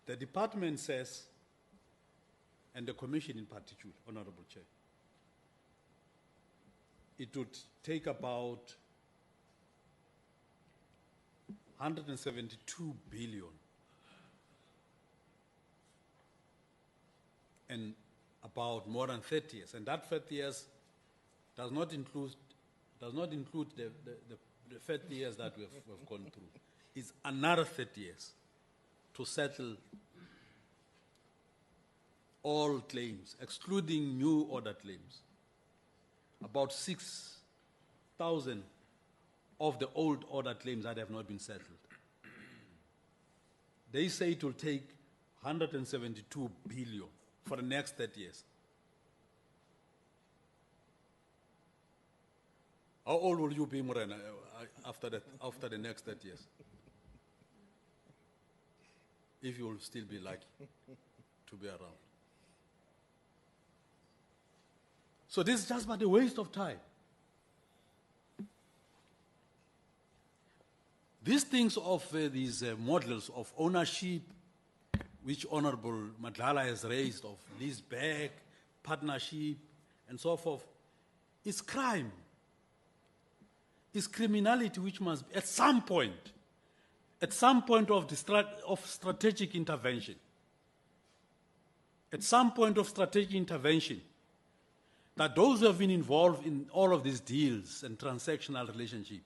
The department says, and the commission in particular, Honorable Chair, it would take about 172 billion and about more than 30 years. And that 30 years does not include the 30 years that we've gone through. It's another 30 years to settle all claims, excluding new order claims. About 6,000 of the old order claims that have not been settled. They say it will take 172 billion for the next 30 years. How old will you be, Morena, after the next 30 years? If you will still be lucky to be around. So this is just but a waste of time. These things of these models of ownership, which Honorable Madlala has raised, of lease back, partnership, and so forth, is crime. It's criminality which must be, at some point of strategic intervention, that those who have been involved in all of these deals and transactional relationship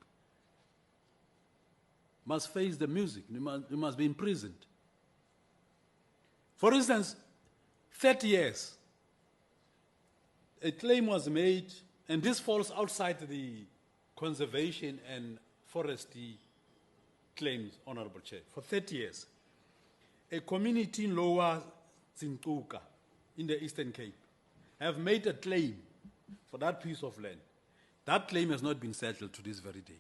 must face the music. You must be imprisoned. For instance, 30 years, a claim was made, and this falls outside the conservation and forestry claims, Honorable Chair. For 30 years, a community in Lower Zintuka in the Eastern Cape have made a claim for that piece of land. That claim has not been settled to this very day.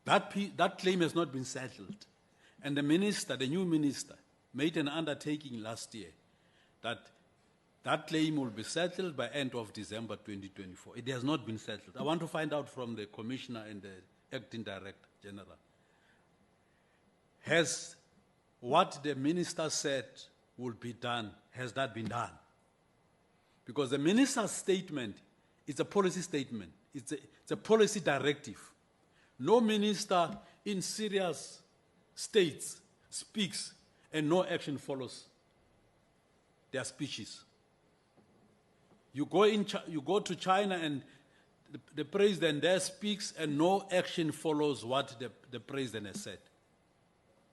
That claim has not been settled. And the new minister, made an undertaking last year that claim will be settled by end of December 2024. It has not been settled. I want to find out from the Commissioner and the Acting Director General. Has what the minister said will be done, has that been done? Because the minister's statement is a policy statement. It's a policy directive. No minister in serious states speaks and no action follows their speeches. You go to China and the president there speaks and no action follows what the president has said.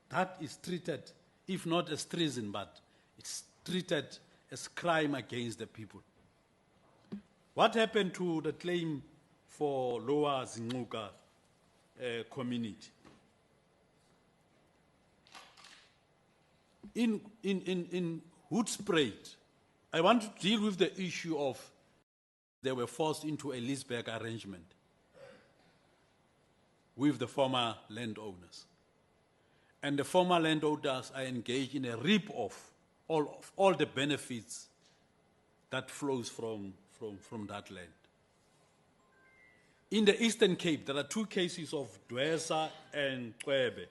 That is treated, if not as treason, but it's treated as crime against the people. What happened to the claim for Lower Zintuka community? In Hoedspruit, I want to deal with the issue of they were forced into a leaseback arrangement with the former landowners. And the former landowners are engaged in a rip-off of all the benefits that flows from that land. In the Eastern Cape, there are two cases of Dwesa and Kwebe,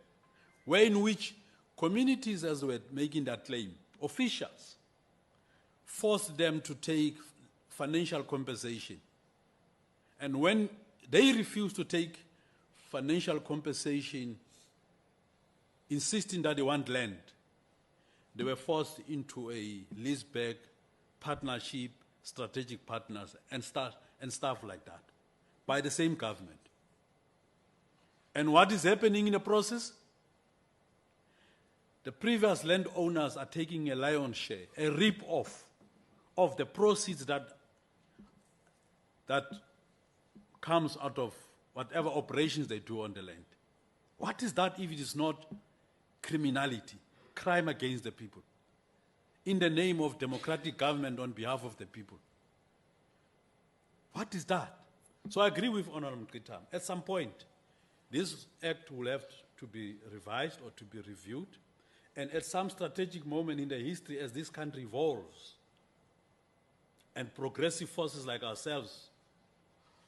where in which communities, as were making that claim, officials forced them to take financial compensation. And when they refused to take financial compensation, insisting that they want land, they were forced into a leaseback partnership, strategic partners, and stuff like that, by the same government. And what is happening in the process? The previous landowners are taking a lion's share, a rip-off of the proceeds that comes out of whatever operations they do on the land. What is that if it is not criminality, crime against the people, in the name of democratic government on behalf of the people? What is that? So I agree with Honorable Mkitam. At some point, this act will have to be revised or to be reviewed. And at some strategic moment in the history, as this country evolves, and progressive forces like ourselves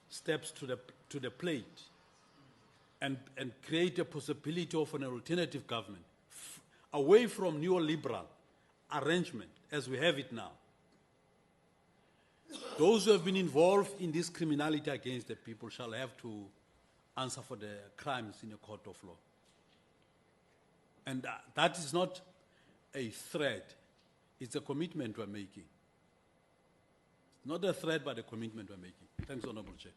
steps to the plate, and create a possibility of an alternative government away from neoliberal arrangement as we have it now. Those who have been involved in this criminality against the people shall have to answer for the crimes in a court of law. And that is not a threat, it's a commitment we're making. Not a threat, but a commitment we're making. Thanks, Honorable Chair.